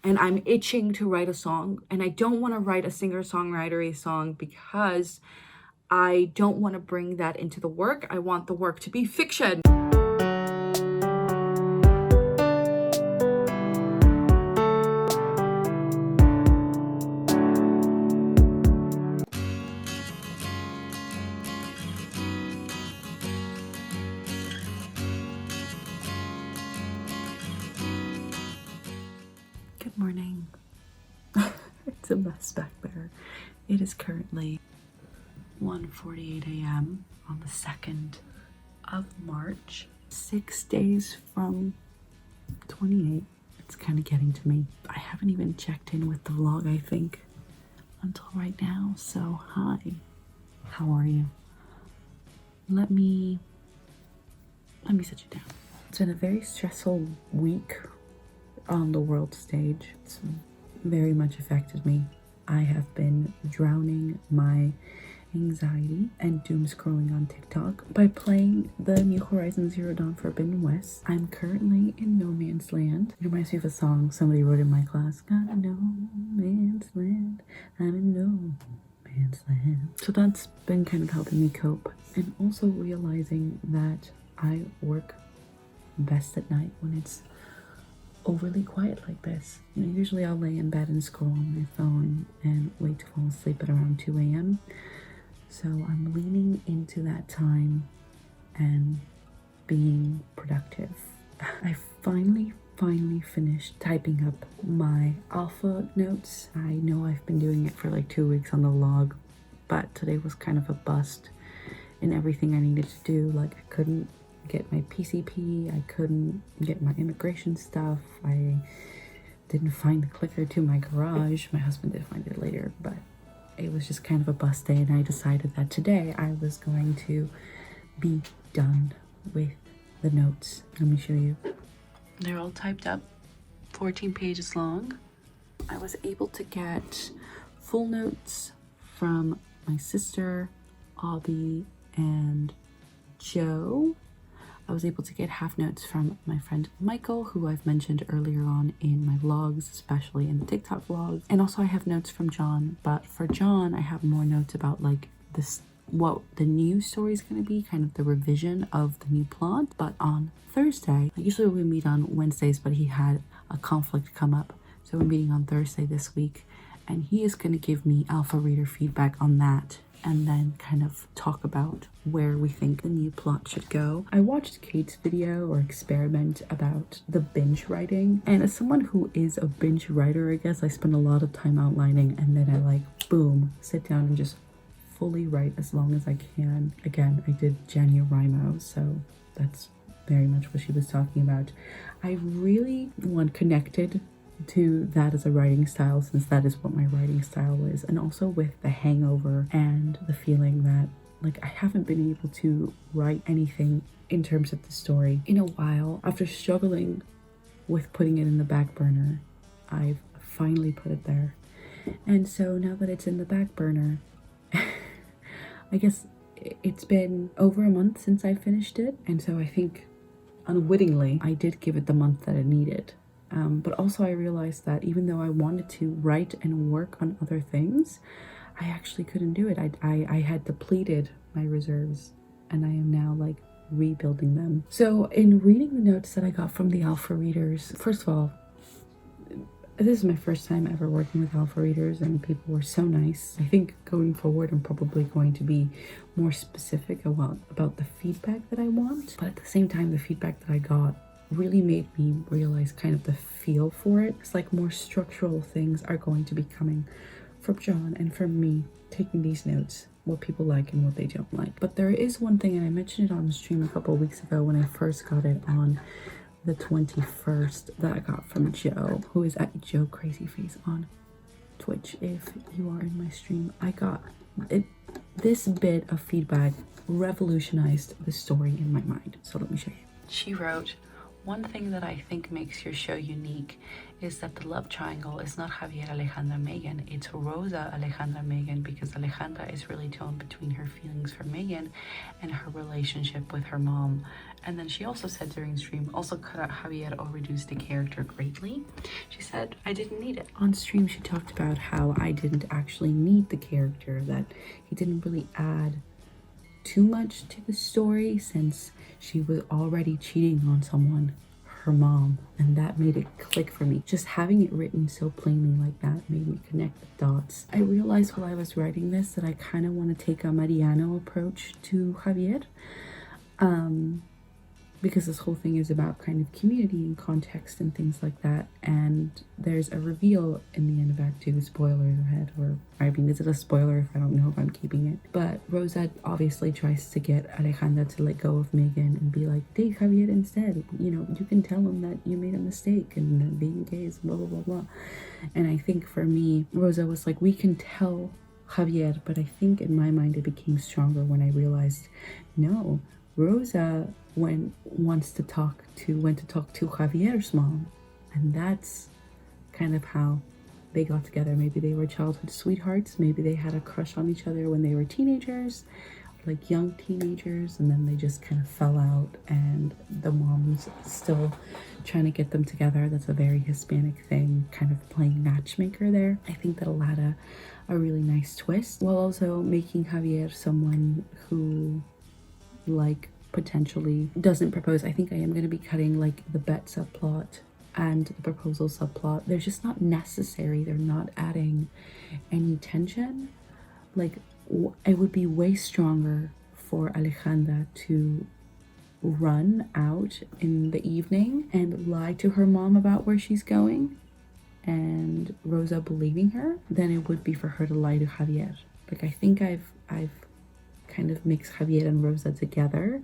and I'm itching to write a song, and I don't want to write a singer-songwriter song because I don't want to bring that into the work. I want the work to be fiction. Good morning. It's a mess back there. It is currently 1:48 a.m. on the 2nd of March, 6 days from 28. It's kind of getting to me. I haven't even checked in with the vlog, I think, until right now. So hi, how are you? Let me sit you down. It's been a very stressful week on the world stage. It's very much affected me. I have been drowning my anxiety and doom scrolling on TikTok by playing the New Horizon Zero Dawn Forbidden West. I'm currently in no man's land. It reminds me of a song somebody wrote in my class. Got no man's land. I'm in no man's land. So that's been kind of helping me cope, and also realizing that I work best at night when it's overly quiet like this. You know, usually I'll lay in bed and scroll on my phone and wait to fall asleep at around 2 a.m. So I'm leaning into that time and being productive. I finally finished typing up my alpha notes. I know I've been doing it for like 2 weeks on the vlog, but today was kind of a bust in everything I needed to do. Like, I couldn't get my PCP, I couldn't get my immigration stuff, I didn't find the clicker to my garage. My husband did find it later, but it was just kind of a bust day, and I decided that today I was going to be done with the notes. Let me show you. They're all typed up, 14 pages long. I was able to get full notes from my sister, Abby, and Joe. I was able to get half notes from my friend Michael, who I've mentioned earlier on in my vlogs, especially in the TikTok vlogs. And also I have notes from John, but for John, I have more notes about like this, what the new story is going to be, kind of the revision of the new plot. But on Thursday, usually we meet on Wednesdays, but he had a conflict come up. So we're meeting on Thursday this week, and he is going to give me alpha reader feedback on that, and then kind of talk about where we think the new plot should go. I watched Kate's video or experiment about the binge writing, and as someone who is a binge writer, I guess I spend a lot of time outlining, and then I like, boom, sit down and just fully write as long as I can. Again, I did NaNoWriMo, so that's very much what she was talking about. I really connected to that as a writing style, since that is what my writing style is, and also with the hangover and the feeling that like I haven't been able to write anything in terms of the story in a while. After struggling with putting it in the back burner, I've finally put it there, and so now that it's in the back burner, I guess it's been over a month since I finished it, and so I think unwittingly I did give it the month that it needed. But also I realized that even though I wanted to write and work on other things, I actually couldn't do it. I had depleted my reserves, and I am now like rebuilding them. So in reading the notes that I got from the alpha readers, first of all, this is my first time ever working with alpha readers, and people were so nice. I think going forward I'm probably going to be more specific about the feedback that I want, but at the same time the feedback that I got really made me realize kind of the feel for it. It's like more structural things are going to be coming from John and from me taking these notes, what people like and what they don't like. But there is one thing, and I mentioned it on the stream a couple of weeks ago when I first got it on the 21st, that I got from Joe, who is at Joe Crazyface on Twitch. If you are in my stream, I got it. This bit of feedback revolutionized the story in my mind. So let me show you. She wrote, One thing that I think makes your show unique is that the love triangle is not Javier, Alejandra, Megan. It's Rosa, Alejandra, Megan, because Alejandra is really torn between her feelings for Megan and her relationship with her mom. And then she also said during stream, also cut out Javier or reduced the character greatly. She said, I didn't need it. On stream, she talked about how I didn't actually need the character, that he didn't really add too much to the story since she was already cheating on someone, her mom, and that made it click for me. Just having it written so plainly like that made me connect the dots. I realized while I was writing this that I kind of want to take a Mariano approach to Javier, because this whole thing is about kind of community and context and things like that. And there's a reveal in the end of Act 2, spoilers ahead, or I mean, is it a spoiler if I don't know if I'm keeping it? But Rosa obviously tries to get Alejandra to let go of Megan and be like, date Javier instead. You know, you can tell him that you made a mistake and that being gay is blah, blah, blah, blah. And I think for me, Rosa was like, we can tell Javier, but I think in my mind it became stronger when I realized, no, Rosa went to talk to Javier's mom, and that's kind of how they got together. Maybe they were childhood sweethearts, maybe they had a crush on each other when they were teenagers, like young teenagers, and then they just kind of fell out and the mom's still trying to get them together. That's a very Hispanic thing, kind of playing matchmaker there. I think that'll add a really nice twist, while also making Javier someone who, like, potentially doesn't propose. I think I am going to be cutting like the bet subplot and the proposal subplot. They're just not necessary. They're not adding any tension. Like, it would be way stronger for Alejandra to run out in the evening and lie to her mom about where she's going and Rosa believing her than it would be for her to lie to Javier. Like, I think I've kind of mix Javier and Rosa together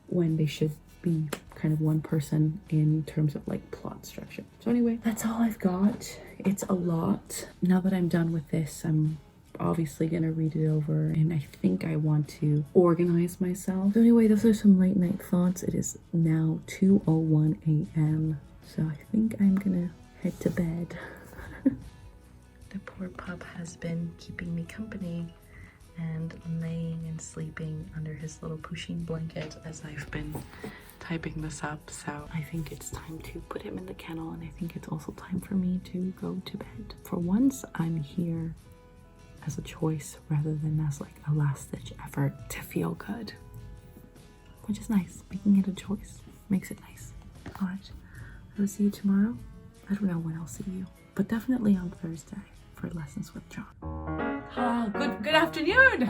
when they should be kind of one person in terms of like plot structure. So anyway, that's all I've got. It's a lot. Now that I'm done with this, I'm obviously gonna read it over and I think I want to organize myself. So anyway, those are some late night thoughts. It is now 2:01 a.m. so I think I'm gonna head to bed. The poor pup has been keeping me company and laying and sleeping under his little pushing blanket as I've been typing this up. So I think it's time to put him in the kennel, and I think it's also time for me to go to bed. For once, I'm here as a choice rather than as like a last-ditch effort to feel good, which is nice. Making it a choice makes it nice. All right, I will see you tomorrow. I don't know when I'll see you, but definitely on Thursday for Lessons with John. Good afternoon.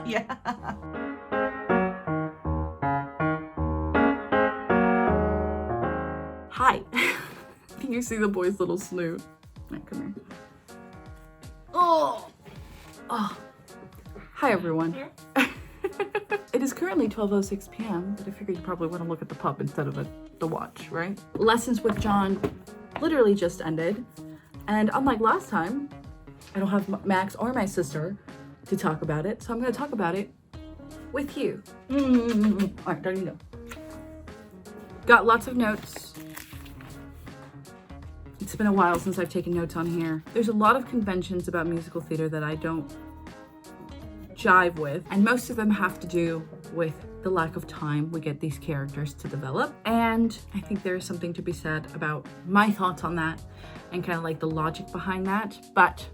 Yeah. Hi. Can you see the boy's little snoot? Right, come here. Oh. Hi everyone. It is currently 12:06 p.m., but I figured you probably want to look at the pup instead of the watch, right? Lessons with John literally just ended. And unlike last time, I don't have Max or my sister to talk about it, so I'm going to talk about it with you. All right, there you go. Got lots of notes. It's been a while since I've taken notes on here. There's a lot of conventions about musical theater that I don't jive with, and most of them have to do with the lack of time we get these characters to develop. And I think there is something to be said about my thoughts on that and kind of like the logic behind that, but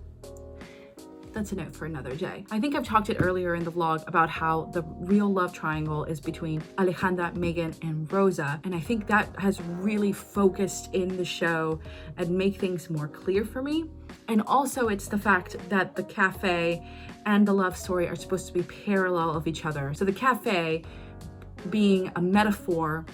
that's a note for another day. I think I've talked it earlier in the vlog about how the real love triangle is between Alejandra, Megan, and Rosa, and I think that has really focused in the show and make things more clear for me. And also it's the fact that the cafe and the love story are supposed to be parallel of each other. So the cafe being a metaphor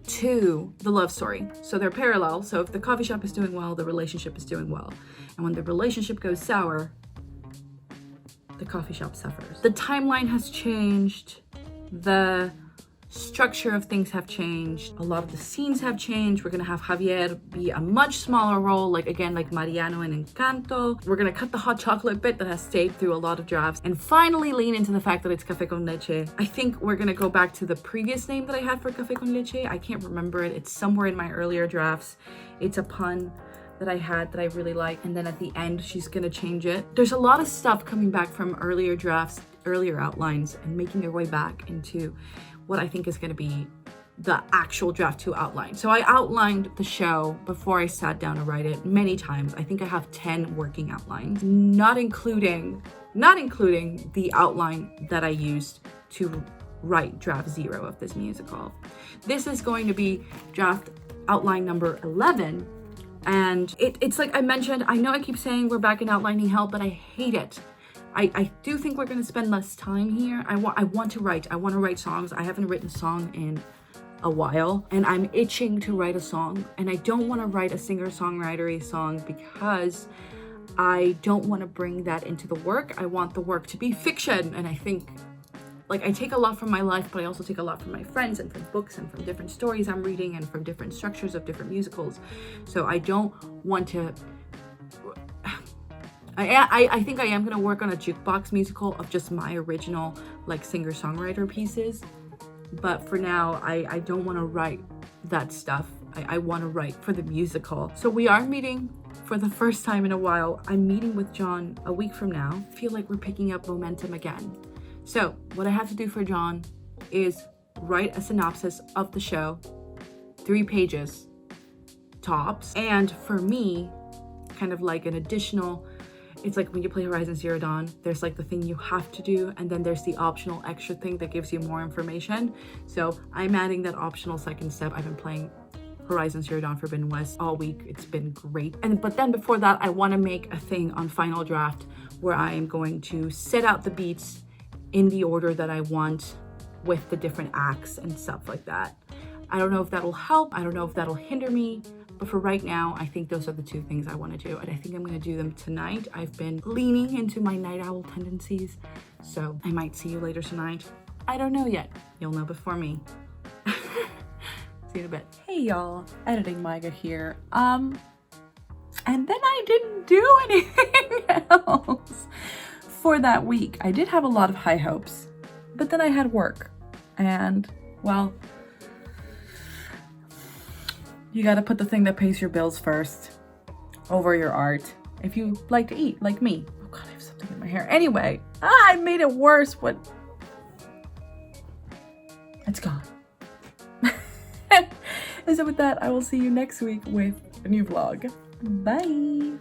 to the love story. So they're parallel. So if the coffee shop is doing well, the relationship is doing well. And when the relationship goes sour, the coffee shop suffers. The timeline has changed. The structure of things have changed. A lot of the scenes have changed. We're gonna have Javier be a much smaller role, like again, like Mariano in Encanto. We're gonna cut the hot chocolate bit that has stayed through a lot of drafts and finally lean into the fact that it's Café con Leche. I think we're gonna go back to the previous name that I had for Café con Leche. I can't remember it. It's somewhere in my earlier drafts. It's a pun that I had that I really like. And then at the end, she's gonna change it. There's a lot of stuff coming back from earlier drafts, earlier outlines, and making their way back into what I think is going to be the actual draft 2 outline. So I outlined the show before I sat down to write it many times. I think I have 10 working outlines, not including the outline that I used to write draft 0 of this musical. This is going to be draft outline number 11. And it's like I mentioned, I know I keep saying we're back in outlining hell, but I hate it. I do think we're going to spend less time here. I want to write songs. I haven't written a song in a while, and I'm itching to write a song. And I don't want to write a singer-songwriter song because I don't want to bring that into the work. I want the work to be fiction. And I think, like, I take a lot from my life, but I also take a lot from my friends and from books and from different stories I'm reading and from different structures of different musicals. So I don't want to... I think I am going to work on a jukebox musical of just my original, like, singer-songwriter pieces. But for now, I don't want to write that stuff. I want to write for the musical. So we are meeting for the first time in a while. I'm meeting with John a week from now. I feel like we're picking up momentum again. So what I have to do for John is write a synopsis of the show, 3 pages tops. And for me, kind of like an additional... It's like when you play Horizon Zero Dawn, there's like the thing you have to do, and then there's the optional extra thing that gives you more information. So I'm adding that optional second step. I've been playing Horizon Zero Dawn Forbidden West all week. It's been great. But then before that, I want to make a thing on Final Draft where I am going to set out the beats in the order that I want with the different acts and stuff like that. I don't know if that'll help. I don't know if that'll hinder me. But for right now, I think those are the 2 things I want to do. And I think I'm going to do them tonight. I've been leaning into my night owl tendencies. So I might see you later tonight. I don't know yet. You'll know before me. See you in a bit. Hey y'all, editing Maiga here. And then I didn't do anything else for that week. I did have a lot of high hopes, but then I had work. And, well... You gotta put the thing that pays your bills first over your art. If you like to eat, like me. Oh God, I have something in my hair. Anyway, I made it worse. What? It's gone. And so with that, I will see you next week with a new vlog. Bye.